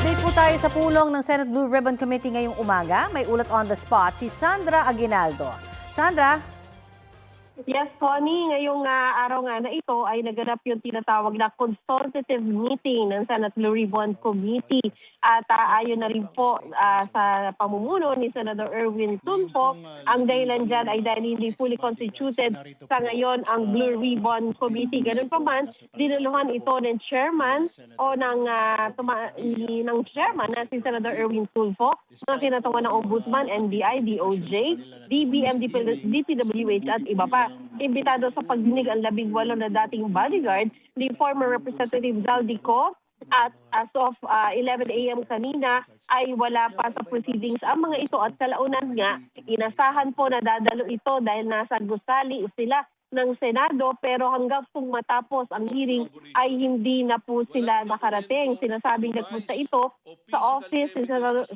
Update po tayo sa pulong ng Senate Blue Ribbon Committee ngayong umaga. May ulat on the spot si Sandra Aguinaldo. Sandra? Yes, Connie, ngayong araw nga na ito ay naganap yung tinatawag na consultative meeting ng Senate Blue Ribbon Committee. At ayon na rin po sa pamumuno ni Senator Erwin Tulfo, ang dahilan dyan ay dahil hindi fully constituted sa ngayon ang Blue Ribbon Committee. Ganun pa man, dinaluhan ito ng chairman o ng chairman na si Senator Erwin Tulfo, mga kinatawan ng Ombudsman, NBI, DOJ, DBM, DPWH at iba pa. Imbitado sa pagdinig ang 18 na dating bodyguard ni former Representative Zaldico at as of 11 a.m. kanina ay wala pa sa proceedings ang mga ito at kalaunan nga inasahan po na dadalo ito dahil nasa gusali sila ng Senado pero hanggang pong matapos ang hearing ay hindi na po sila nakarating. Sinasabing nagpunta ito sa office ni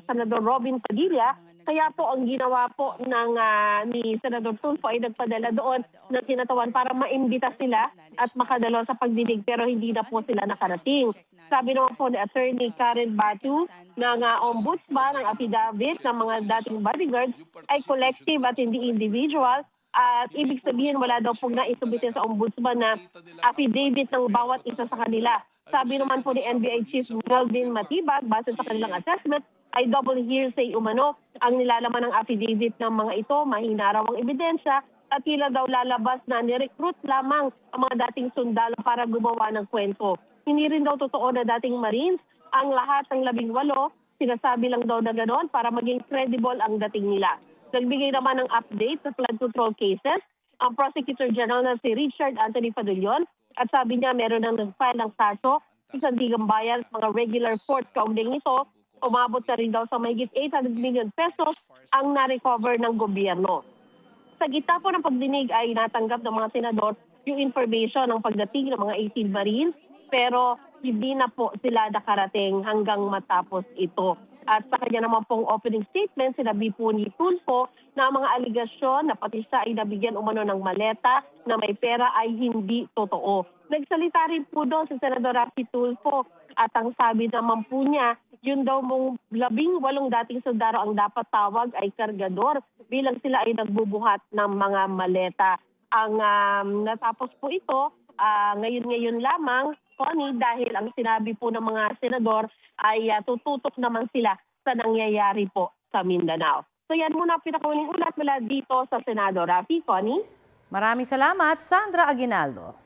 Senador Robin Padilla. Kaya po ang ginawa po ni Senador Tulfo ay nagpadala doon ng tinatawan para maimbita sila at makadalo sa pagdinig pero hindi na po sila nakarating. Sabi naman po ni Attorney Karen Batu ng Ombudsman ang affidavit ng mga dating bodyguards ay collective at hindi individual. At ibig sabihin wala daw pong naisubite sa Ombudsman na affidavit ng bawat isa sa kanila. Sabi naman po ni NBI Chief Melvin Matibag, base sa kanilang assessment, ay double hearsay umano ang nilalaman ng affidavit ng mga ito, mahina raw ang ebidensya at tila daw lalabas na nirecruit lamang ang mga dating sundalo para gumawa ng kwento. Hindi rin daw totoo na dating Marines ang lahat ng 18, sinasabi lang daw na ganoon para maging credible ang dating nila. Nagbigay naman ng update sa flood control cases ang Prosecutor General na si Richard Anthony Padulyon at sabi niya meron nang nag-file ng kaso sa Sandigan Bayan sa mga regular court kaugnay nito. Umabot na rin daw sa mahigit 800 million pesos ang na-recover ng gobyerno. Sa gitna po ng pagdinig ay natanggap ng mga senador yung information ng pagdating ng mga 18 Marines pero hindi na po sila nakarating hanggang matapos ito. At sa kanya naman pong opening statement, sinabi po ni Tulfo na ang mga aligasyon na pati siya ay nabigyan umano ng maleta na may pera ay hindi totoo. Nagsalita rin po doon si Senador Raffy Tulfo at ang sabi naman po niya, yun daw mong 18 dating sundalo ang dapat tawag ay kargador bilang sila ay nagbubuhat ng mga maleta. Ang natapos po ito ngayon lamang, Connie, dahil ang sinabi po ng mga senador ay tututok naman sila sa nangyayari po sa Mindanao. So yan muna ang pinakamuling ulat mula dito sa Senado. Rafi, Connie? Maraming salamat, Sandra Aguinaldo.